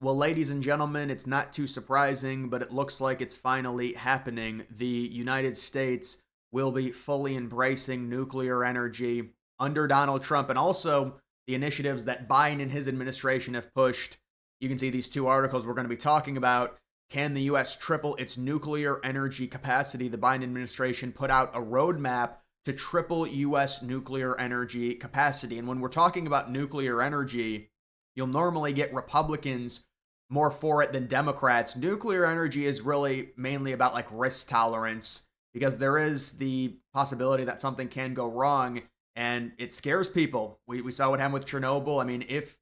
Well, ladies and gentlemen, it's not too surprising, but it looks like it's finally happening. The United States will be fully embracing nuclear energy under Donald Trump, and also the initiatives that Biden and his administration have pushed. You can see these two articles we're going to be talking about. Can the U.S. triple its nuclear energy capacity? The Biden administration put out a roadmap to triple U.S. nuclear energy capacity. And when we're talking about nuclear energy, you'll normally get Republicans more for it than Democrats. Nuclear energy is really mainly about like risk tolerance because there is the possibility that something can go wrong and it scares people. We saw what happened with Chernobyl. I mean, if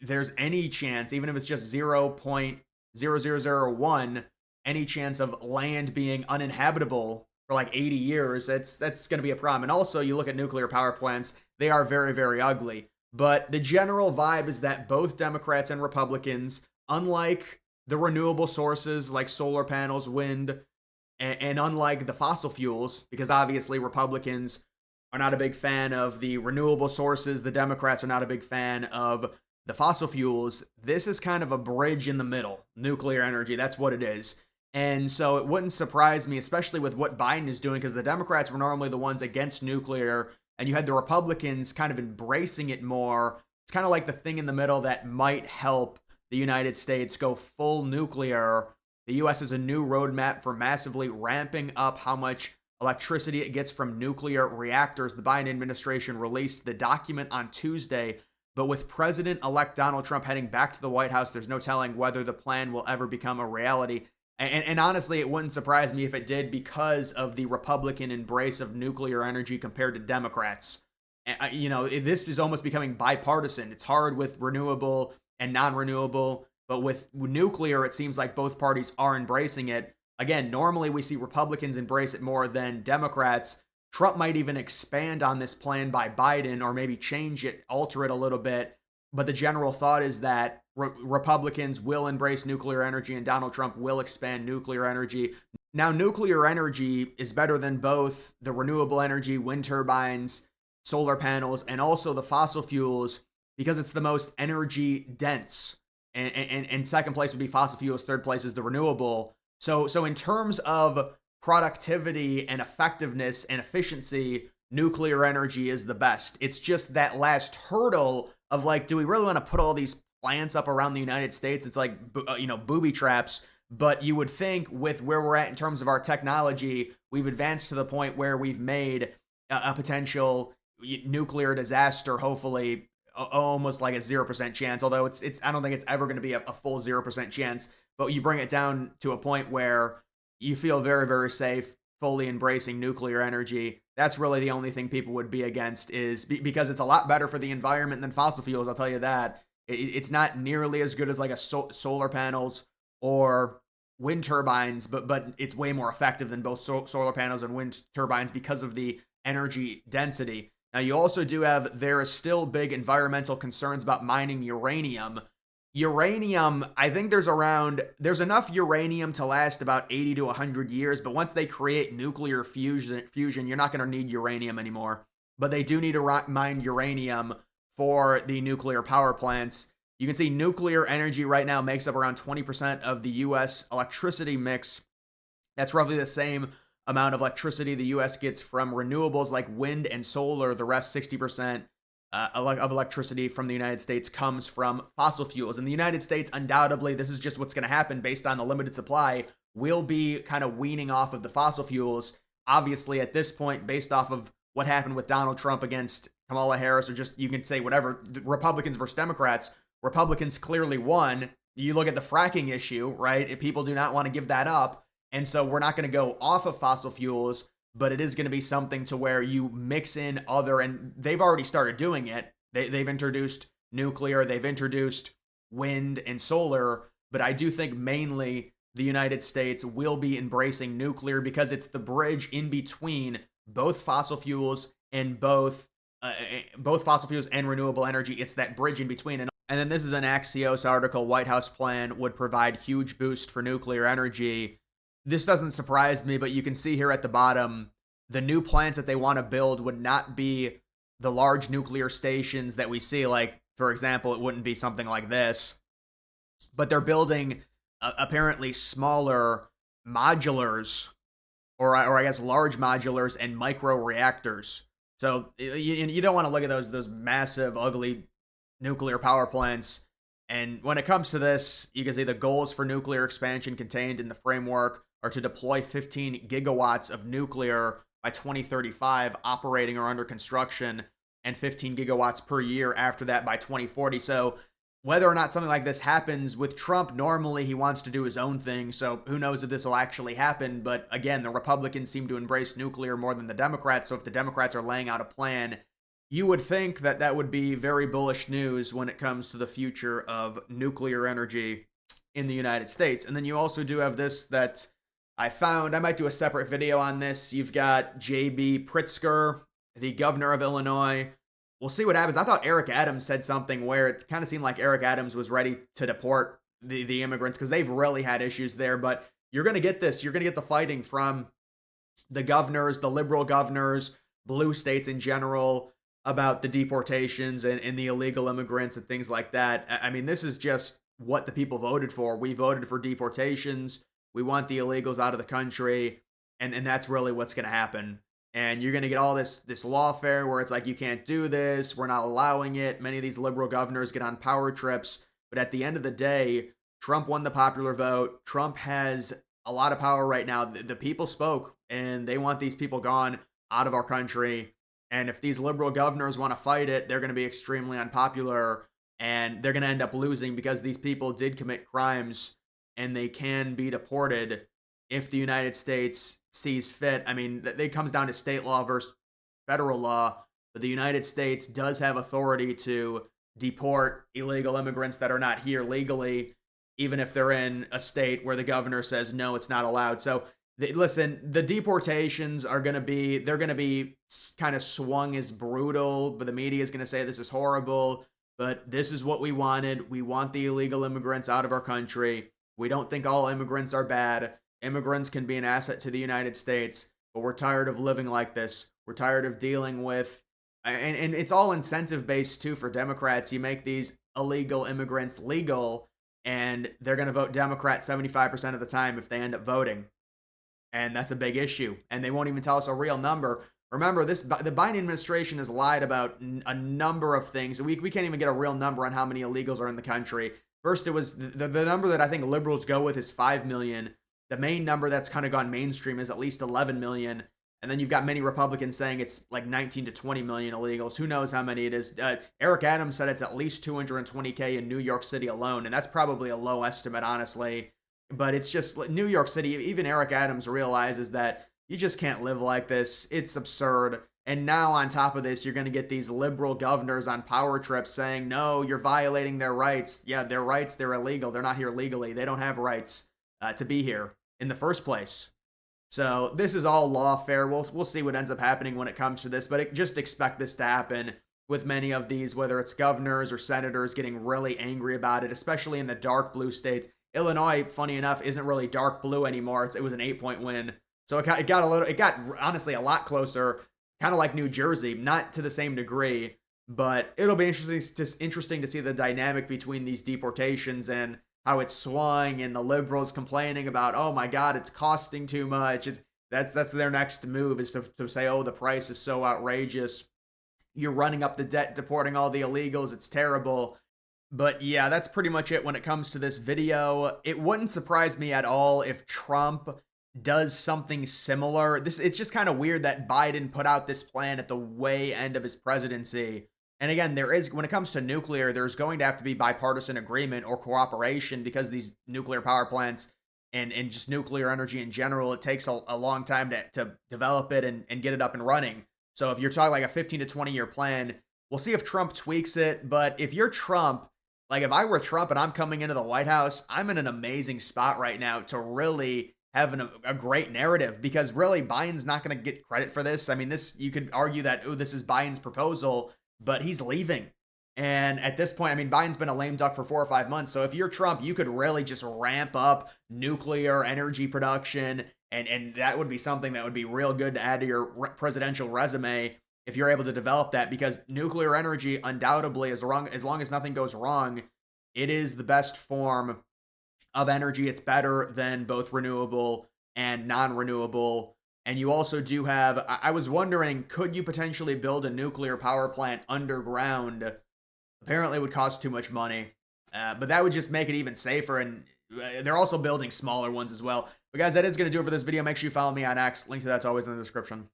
there's any chance, even if it's just 0.0001, any chance of land being uninhabitable for like 80 years, that's going to be a problem. And also, you look at nuclear power plants, they are very, very ugly. But the general vibe is that both Democrats and Republicans, unlike the renewable sources like solar panels, wind, and unlike the fossil fuels, because obviously Republicans are not a big fan of the renewable sources, the Democrats are not a big fan of the fossil fuels. This is kind of a bridge in the middle. Nuclear energy, that's what it is. And so it wouldn't surprise me, especially with what Biden is doing, because the Democrats were normally the ones against nuclear, and you had the Republicans kind of embracing it more. It's kind of like the thing in the middle that might help the United States go full nuclear. The U.S. has a new roadmap for massively ramping up how much electricity it gets from nuclear reactors. The Biden administration released the document on Tuesday, but with President-elect Donald Trump heading back to the White House, there's no telling whether the plan will ever become a reality. And honestly, it wouldn't surprise me if it did because of the Republican embrace of nuclear energy compared to Democrats. This is almost becoming bipartisan. It's hard with renewable and non-renewable, but with nuclear, it seems like both parties are embracing it. Again, normally we see Republicans embrace it more than Democrats. Trump might even expand on this plan by Biden or maybe change it, alter it a little bit. But the general thought is that Republicans will embrace nuclear energy and Donald Trump will expand nuclear energy. Now, nuclear energy is better than both the renewable energy, wind turbines, solar panels, and also the fossil fuels because it's the most energy dense. And second place would be fossil fuels, third place is the renewable. So in terms of productivity and effectiveness and efficiency, nuclear energy is the best. It's just that last hurdle of like, do we really want to put all these plants up around the United States? It's like, booby traps. But you would think with where we're at in terms of our technology, we've advanced to the point where we've made a potential nuclear disaster, hopefully almost like a 0% chance. Although it's I don't think it's ever going to be a full 0% chance. But you bring it down to a point where you feel very, very safe, fully embracing nuclear energy. That's really the only thing people would be against is because it's a lot better for the environment than fossil fuels. I'll tell you that. It's not nearly as good as like a solar panels or wind turbines, but it's way more effective than both solar panels and wind turbines because of the energy density. Now, you also do have, there is still big environmental concerns about mining uranium. Uranium, I think there's enough uranium to last about 80 to 100 years, but once they create nuclear fusion, you're not going to need uranium anymore. But they do need to mine uranium for the nuclear power plants. You can see nuclear energy right now makes up around 20% of the U.S. electricity mix. That's roughly the same amount of electricity the U.S. gets from renewables like wind and solar. The rest, 60%, of electricity from the United States comes from fossil fuels. In the United States, undoubtedly, this is just what's going to happen based on the limited supply. We'll be kind of weaning off of the fossil fuels. Obviously, at this point, based off of what happened with Donald Trump against Kamala Harris, or just you can say whatever, Republicans versus Democrats, Republicans clearly won. You look at the fracking issue, right? People do not want to give that up. And so we're not going to go off of fossil fuels, but it is going to be something to where you mix in other, and they've already started doing it. They've introduced nuclear, they've introduced wind and solar, but I do think mainly the United States will be embracing nuclear because it's the bridge in between both fossil fuels and both fossil fuels and renewable energy. It's that bridge in between. And then this is an Axios article. White House plan would provide huge boost for nuclear energy. This doesn't surprise me, but you can see here at the bottom, the new plants that they want to build would not be the large nuclear stations that we see. Like, for example, it wouldn't be something like this, but they're building apparently smaller modulars, or I guess large modulars and micro reactors. So you don't want to look at those massive, ugly nuclear power plants. And when it comes to this, you can see the goals for nuclear expansion contained in the framework are to deploy 15 gigawatts of nuclear by 2035, operating or under construction, and 15 gigawatts per year after that by 2040. So whether or not something like this happens with Trump, normally he wants to do his own thing. So who knows if this will actually happen. But again, the Republicans seem to embrace nuclear more than the Democrats. So if the Democrats are laying out a plan, you would think that that would be very bullish news when it comes to the future of nuclear energy in the United States. And then you also do have this that I found. I might do a separate video on this. You've got J.B. Pritzker, the governor of Illinois. We'll see what happens. I thought Eric Adams said something where it kind of seemed like Eric Adams was ready to deport the immigrants because they've really had issues there. But you're going to get this. You're going to get the fighting from the governors, the liberal governors, blue states in general, about the deportations and the illegal immigrants and things like that. I mean, this is just what the people voted for. We voted for deportations. We want the illegals out of the country. And that's really what's going to happen. And you're going to get all this lawfare where it's like, you can't do this. We're not allowing it. Many of these liberal governors get on power trips. But at the end of the day, Trump won the popular vote. Trump has a lot of power right now. The people spoke, and they want these people gone out of our country. And if these liberal governors want to fight it, they're going to be extremely unpopular, and they're going to end up losing because these people did commit crimes, and they can be deported if the United States sees fit. I mean, it comes down to state law versus federal law, but the United States does have authority to deport illegal immigrants that are not here legally, even if they're in a state where the governor says, no, it's not allowed. So listen, the deportations are going to be, they're going to be kind of swung as brutal, but the media is going to say this is horrible, but this is what we wanted. We want the illegal immigrants out of our country. We don't think all immigrants are bad. Immigrants can be an asset to the United States, but we're tired of living like this. We're tired of dealing with, and it's all incentive based too for Democrats. You make these illegal immigrants legal, and they're going to vote Democrat 75% of the time if they end up voting. And that's a big issue. And they won't even tell us a real number. Remember, the Biden administration has lied about a number of things. We can't even get a real number on how many illegals are in the country. First, it was the number that I think liberals go with is 5 million. The main number that's kind of gone mainstream is at least 11 million. And then you've got many Republicans saying it's like 19 to 20 million illegals. Who knows how many it is? Eric Adams said it's at least 220K in New York City alone. And that's probably a low estimate, honestly. But it's just New York City. Even Eric Adams realizes that you just can't live like this. It's absurd. And now on top of this, you're going to get these liberal governors on power trips saying, no, you're violating their rights. Yeah, their rights, they're illegal. They're not here legally. They don't have rights to be here in the first place. So this is all lawfare. We'll see what ends up happening when it comes to this, but just expect this to happen with many of these, whether it's governors or senators getting really angry about it, especially in the dark blue states. Illinois, funny enough, isn't really dark blue anymore. It was an 8-point win. So it got honestly a lot closer, kind of like New Jersey, not to the same degree, but it'll be interesting to see the dynamic between these deportations and how it's swung, and the liberals complaining about, oh my God, it's costing too much. That's their next move, is to say, oh, the price is so outrageous. You're running up the debt, deporting all the illegals. It's terrible. But yeah, that's pretty much it when it comes to this video. It wouldn't surprise me at all if Trump does something similar. It's just kind of weird that Biden put out this plan at the way end of his presidency. And again, when it comes to nuclear, there's going to have to be bipartisan agreement or cooperation, because these nuclear power plants and just nuclear energy in general, it takes a long time to develop it and get it up and running. So if you're talking like a 15 to 20 year plan, we'll see if Trump tweaks it. But if you're Trump, like if I were Trump and I'm coming into the White House, I'm in an amazing spot right now to really have a great narrative, because really Biden's not going to get credit for this. I mean, you could argue that, oh, this is Biden's proposal, but he's leaving. And at this point, I mean, Biden's been a lame duck for 4 or 5 months. So if you're Trump, you could really just ramp up nuclear energy production. And that would be something that would be real good to add to your presidential resume if you're able to develop that, because nuclear energy, undoubtedly, as long as nothing goes wrong, it is the best form of energy. It's better than both renewable and non-renewable. And you also do have, I was wondering, could you potentially build a nuclear power plant underground? Apparently it would cost too much money. But that would just make it even safer. And they're also building smaller ones as well. But guys, that is going to do it for this video. Make sure you follow me on X. Link to that's always in the description.